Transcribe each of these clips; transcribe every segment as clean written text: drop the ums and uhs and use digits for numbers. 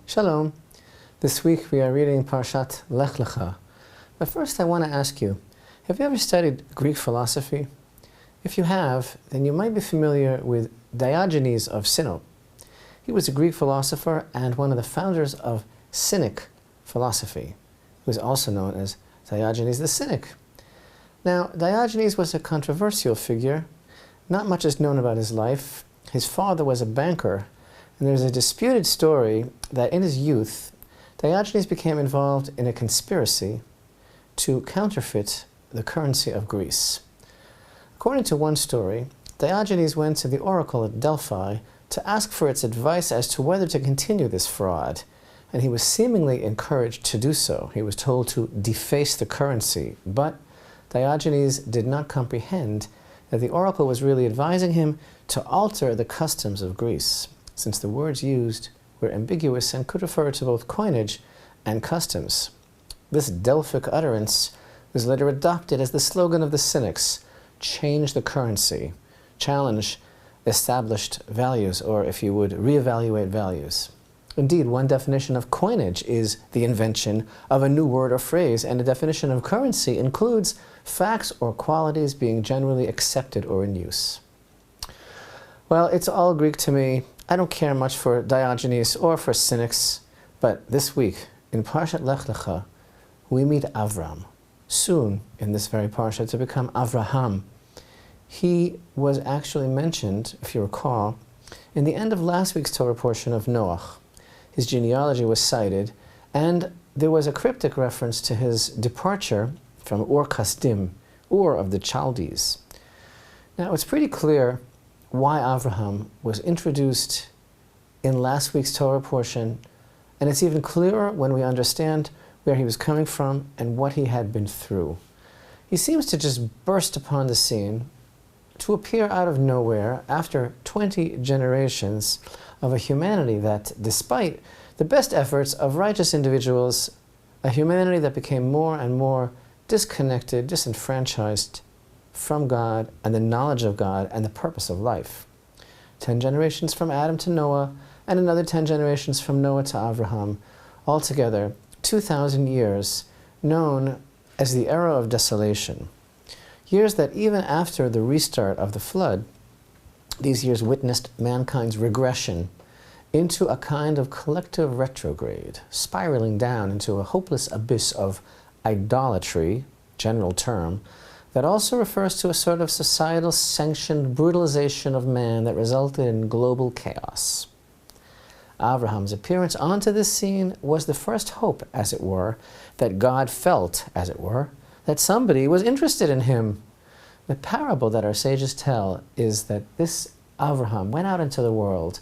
Shalom. This week we are reading Parashat Lech Lecha. But first I want to ask you, have you ever studied Greek philosophy? If you have, then you might be familiar with Diogenes of Sinope. He was a Greek philosopher and one of the founders of Cynic philosophy. He was also known as Diogenes the Cynic. Now, Diogenes was a controversial figure. Not much is known about his life. His father was a banker, and there's a disputed story that in his youth, Diogenes became involved in a conspiracy to counterfeit the currency of Greece. According to one story, Diogenes went to the oracle at Delphi to ask for its advice as to whether to continue this fraud, and he was seemingly encouraged to do so. He was told to deface the currency, but Diogenes did not comprehend that the oracle was really advising him to alter the customs of Greece, since the words used were ambiguous and could refer to both coinage and customs. This Delphic utterance was later adopted as the slogan of the Cynics: change the currency, challenge established values, or if you would, reevaluate values. Indeed, one definition of coinage is the invention of a new word or phrase, and a definition of currency includes facts or qualities being generally accepted or in use. Well, it's all Greek to me. I don't care much for Diogenes or for Cynics, but this week, in Parashat Lech Lecha, we meet Avraham, soon in this very Parashat to become Avraham. He was actually mentioned, if you recall, in the end of last week's Torah portion of Noach. His genealogy was cited, and there was a cryptic reference to his departure from Ur Kasdim, Ur of the Chaldees. Now, it's pretty clear why Avraham was introduced in last week's Torah portion, and it's even clearer when we understand where he was coming from and what he had been through. He seems to just burst upon the scene, to appear out of nowhere after 20 generations of a humanity that, despite the best efforts of righteous individuals, a humanity that became more and more disconnected, disenfranchised from God and the knowledge of God and the purpose of life. 10 generations from Adam to Noah, and another 10 generations from Noah to Avraham. Altogether, 2,000 years, known as the era of desolation. Years that even after the restart of the flood, these years witnessed mankind's regression into a kind of collective retrograde, spiraling down into a hopeless abyss of idolatry, general term, that also refers to a sort of societal sanctioned brutalization of man that resulted in global chaos. Avraham's appearance onto this scene was the first hope, as it were, that God felt, as it were, that somebody was interested in him. The parable that our sages tell is that this Avraham went out into the world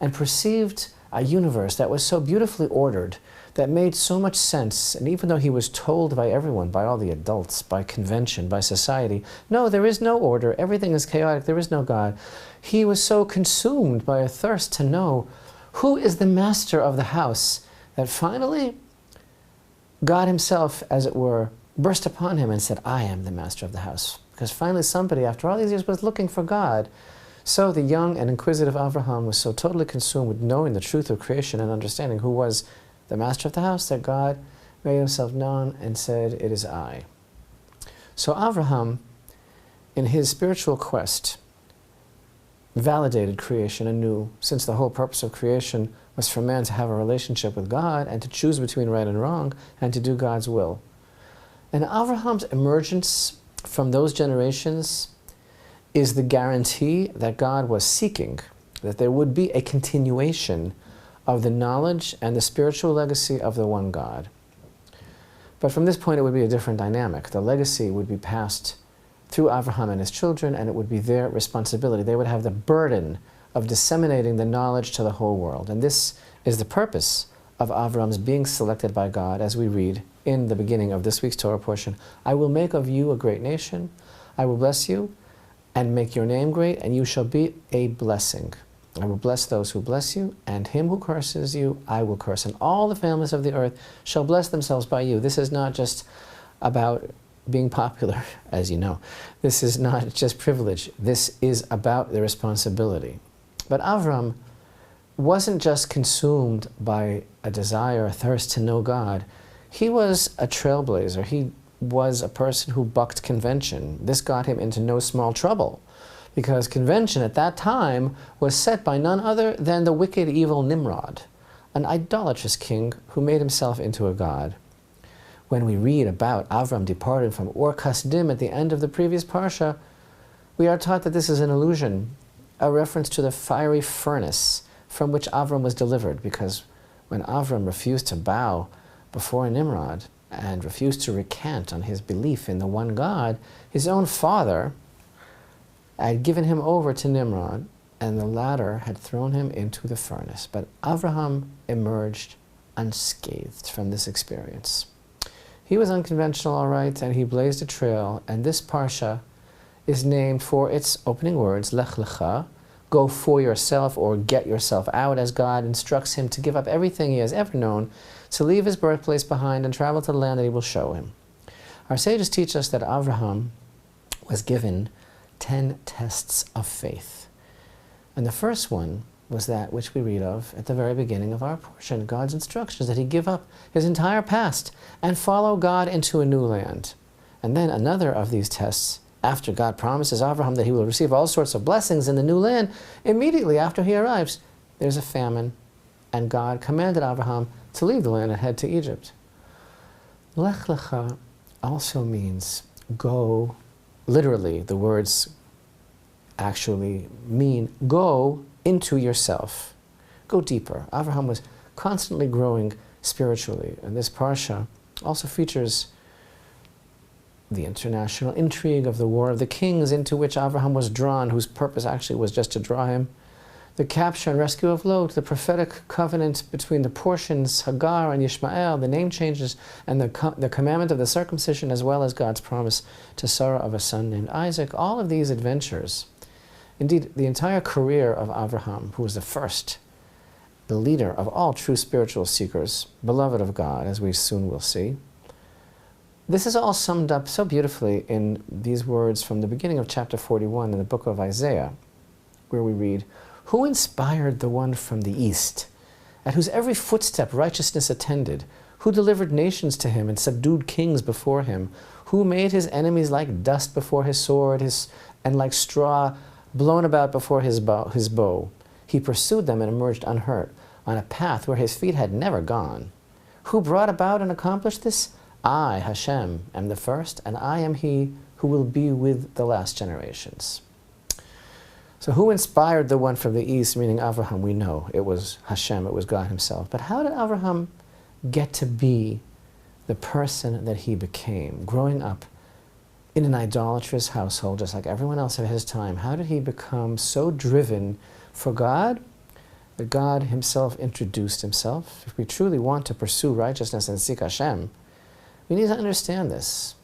and perceived a universe that was so beautifully ordered, that made so much sense, and even though he was told by everyone, by all the adults, by convention, by society, no, there is no order, everything is chaotic, there is no God, he was so consumed by a thirst to know who is the master of the house, that finally God himself, as it were, burst upon him and said, I am the master of the house. Because finally somebody, after all these years, was looking for God. So the young and inquisitive Avraham was so totally consumed with knowing the truth of creation and understanding who was the master of the house, that God made himself known and said, it is I. So Avraham, in his spiritual quest, validated creation anew, since the whole purpose of creation was for man to have a relationship with God and to choose between right and wrong and to do God's will. And Avraham's emergence from those generations is the guarantee that God was seeking, that there would be a continuation of the knowledge and the spiritual legacy of the one God. But from this point it would be a different dynamic. The legacy would be passed through Avraham and his children, and it would be their responsibility. They would have the burden of disseminating the knowledge to the whole world. And this is the purpose of Avraham's being selected by God, as we read in the beginning of this week's Torah portion. I will make of you a great nation, I will bless you and make your name great, and you shall be a blessing. I will bless those who bless you, and him who curses you I will curse, and all the families of the earth shall bless themselves by you. This is not just about being popular, as you know. This is not just privilege. This is about the responsibility. But Avram wasn't just consumed by a desire, a thirst to know God. He was a trailblazer. He was a person who bucked convention. This got him into no small trouble, because convention at that time was set by none other than the wicked, evil Nimrod, an idolatrous king who made himself into a god. When we read about Avram departing from Ur Kasdim at the end of the previous Parsha, we are taught that this is an illusion, a reference to the fiery furnace from which Avram was delivered, because when Avram refused to bow before Nimrod and refused to recant on his belief in the one God, his own father had given him over to Nimrod, and the latter had thrown him into the furnace. But Avraham emerged unscathed from this experience. He was unconventional, all right, and he blazed a trail, and this Parsha is named for its opening words, Lech Lecha, go for yourself or get yourself out, as God instructs him to give up everything he has ever known, to leave his birthplace behind and travel to the land that he will show him. Our sages teach us that Avraham was given 10 tests of faith. And the first one was that which we read of at the very beginning of our portion, God's instructions that he give up his entire past and follow God into a new land. And then another of these tests, after God promises Avraham that he will receive all sorts of blessings in the new land, immediately after he arrives, there's a famine, and God commanded Avraham to leave the land and head to Egypt. Lech Lecha also means go. Literally, the words actually mean go into yourself. Go deeper. Avraham was constantly growing spiritually, and this Parsha also features the international intrigue of the War of the Kings into which Avraham was drawn, whose purpose actually was just to draw him. The capture and rescue of Lot, the prophetic covenant between the portions, Hagar and Ishmael, the name changes, and the commandment of the circumcision, as well as God's promise to Sarah of a son named Isaac. All of these adventures, indeed, the entire career of Avraham, who was the leader of all true spiritual seekers, beloved of God, as we soon will see. This is all summed up so beautifully in these words from the beginning of chapter 41 in the book of Isaiah, where we read, "Who inspired the one from the east, at whose every footstep righteousness attended? Who delivered nations to him and subdued kings before him? Who made his enemies like dust before his sword, and like straw blown about before his bow? He pursued them and emerged unhurt, on a path where his feet had never gone. Who brought about and accomplished this? I, Hashem, am the first, and I am he who will be with the last generations." So who inspired the one from the east, meaning Avraham? We know it was Hashem, it was God himself. But how did Avraham get to be the person that he became, growing up in an idolatrous household, just like everyone else of his time? How did he become so driven for God that God himself introduced himself? If we truly want to pursue righteousness and seek Hashem, we need to understand this.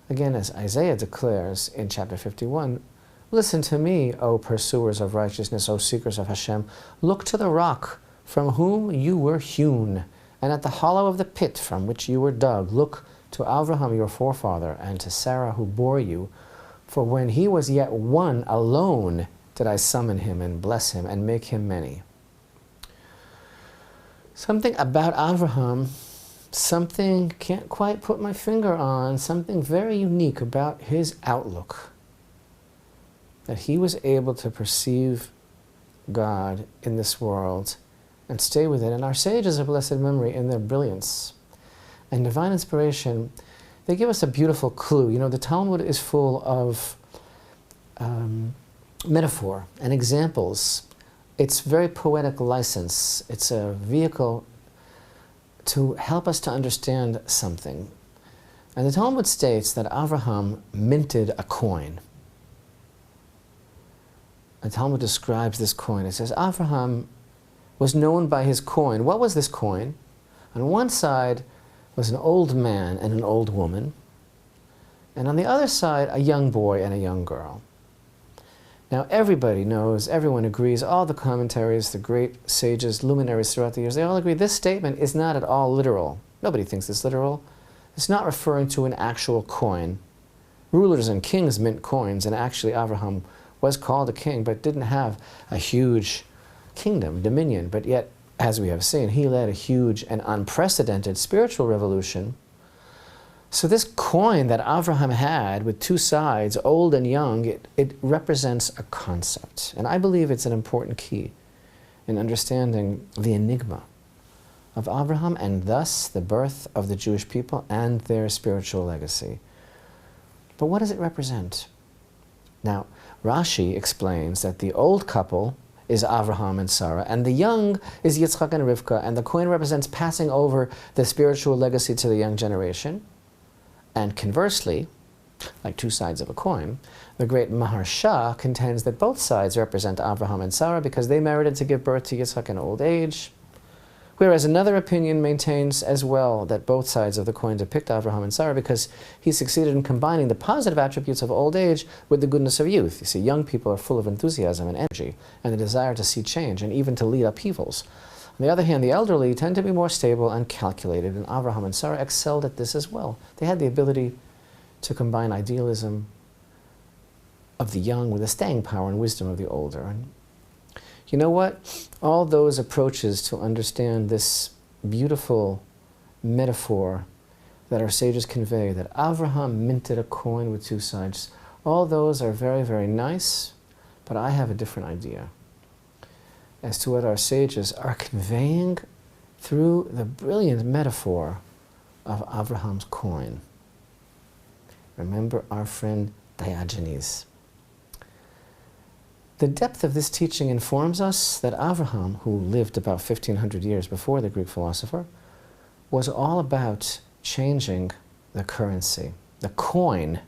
Again, as Isaiah declares in chapter 51, "Listen to me, O pursuers of righteousness, O seekers of Hashem. Look to the rock from whom you were hewn, and at the hollow of the pit from which you were dug. Look to Avraham your forefather, and to Sarah who bore you. For when he was yet one alone did I summon him and bless him and make him many." Something about Avraham, something can't quite put my finger on, something very unique about his outlook, that he was able to perceive God in this world and stay with it. And our sages of blessed memory, in their brilliance and divine inspiration, they give us a beautiful clue. You know, the Talmud is full of metaphor and examples. It's very poetic license. It's a vehicle to help us to understand something. And the Talmud states that Avraham minted a coin. The Talmud describes this coin. It says Avraham was known by his coin. What was this coin? On one side was an old man and an old woman, and on the other side a young boy and a young girl. Now everybody knows, everyone agrees, all the commentaries, the great sages, luminaries throughout the years, they all agree this statement is not at all literal. Nobody thinks it's literal. It's not referring to an actual coin. Rulers and kings mint coins, and actually Avraham was called a king, but didn't have a huge kingdom, dominion, but yet, as we have seen, he led a huge and unprecedented spiritual revolution. So this coin that Avraham had with two sides, old and young, it represents a concept. And I believe it's an important key in understanding the enigma of Avraham and thus the birth of the Jewish people and their spiritual legacy. But what does it represent? Now, Rashi explains that the old couple is Avraham and Sarah, and the young is Yitzchak and Rivka, and the coin represents passing over the spiritual legacy to the young generation. And conversely, like two sides of a coin, the great MarCheshvan contends that both sides represent Avraham and Sarah because they merited to give birth to Yitzchak in old age, whereas another opinion maintains as well that both sides of the coin depict Avraham and Sarah because he succeeded in combining the positive attributes of old age with the goodness of youth. You see, young people are full of enthusiasm and energy and the desire to see change and even to lead upheavals. On the other hand, the elderly tend to be more stable and calculated, and Avraham and Sarah excelled at this as well. They had the ability to combine idealism of the young with the staying power and wisdom of the older. And you know what? All those approaches to understand this beautiful metaphor that our sages convey, that Avraham minted a coin with two sides, all those are very, very nice, but I have a different idea as to what our sages are conveying through the brilliant metaphor of Avraham's coin. Remember our friend Diogenes. The depth of this teaching informs us that Avraham, who lived about 1500 years before the Greek philosopher, was all about changing the currency. The coin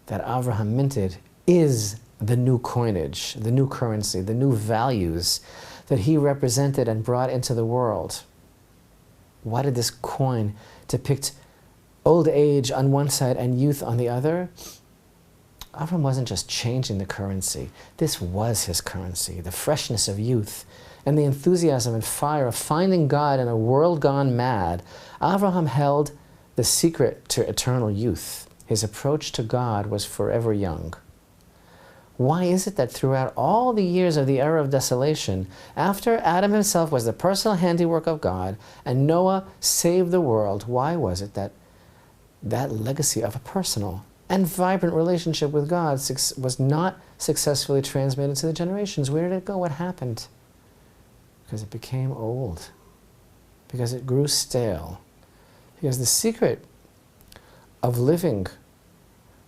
that Avraham minted is the new coinage, the new currency, the new values that he represented and brought into the world. Why did this coin depict old age on one side and youth on the other? Avraham wasn't just changing the currency. This was his currency, the freshness of youth and the enthusiasm and fire of finding God in a world gone mad. Avraham held the secret to eternal youth. His approach to God was forever young. Why is it that throughout all the years of the era of desolation, after Adam himself was the personal handiwork of God and Noah saved the world, why was it that that legacy of a personal and vibrant relationship with God was not successfully transmitted to the generations? Where did it go? What happened? Because it became old. Because it grew stale. Because the secret of living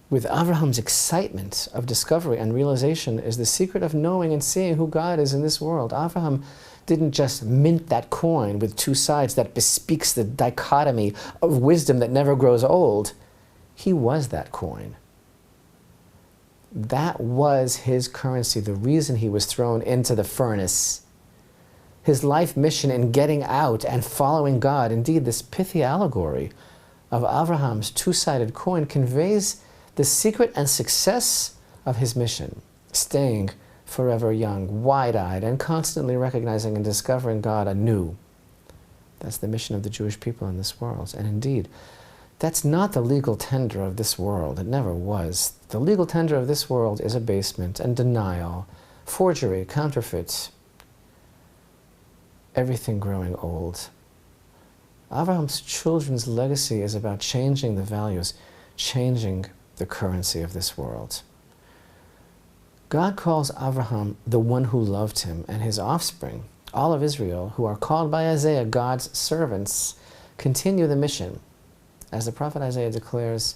with Avraham's excitement of discovery and realization is the secret of knowing and seeing who God is in this world. Avraham didn't just mint that coin with two sides that bespeaks the dichotomy of wisdom that never grows old. He was that coin. That was his currency, the reason he was thrown into the furnace. His life mission in getting out and following God. Indeed, this pithy allegory of Avraham's two-sided coin conveys the secret and success of his mission, staying forever young, wide-eyed, and constantly recognizing and discovering God anew. That's the mission of the Jewish people in this world. And indeed, that's not the legal tender of this world. It never was. The legal tender of this world is abasement and denial, forgery, counterfeit, everything growing old. Avraham's children's legacy is about changing the values, changing the currency of this world. God calls Avraham the one who loved him, and his offspring, all of Israel, who are called by Isaiah God's servants, continue the mission. As the prophet Isaiah declares,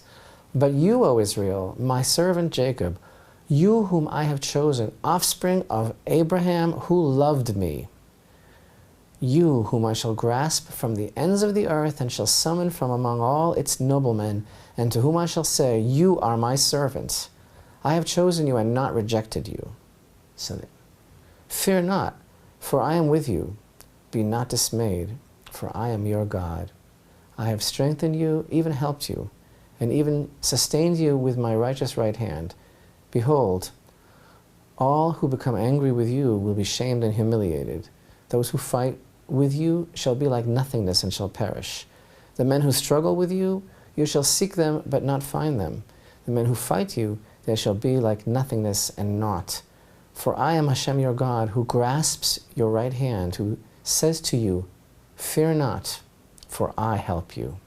"But you, O Israel, my servant Jacob, you whom I have chosen, offspring of Abraham who loved me, you whom I shall grasp from the ends of the earth and shall summon from among all its noblemen, and to whom I shall say, you are my servant. I have chosen you and not rejected you. So, fear not, for I am with you. Be not dismayed, for I am your God. I have strengthened you, even helped you, and even sustained you with my righteous right hand. Behold, all who become angry with you will be shamed and humiliated. Those who fight with you shall be like nothingness and shall perish. The men who struggle with you, you shall seek them but not find them. The men who fight you, they shall be like nothingness and naught. For I am Hashem your God, who grasps your right hand, who says to you, fear not, for I help you.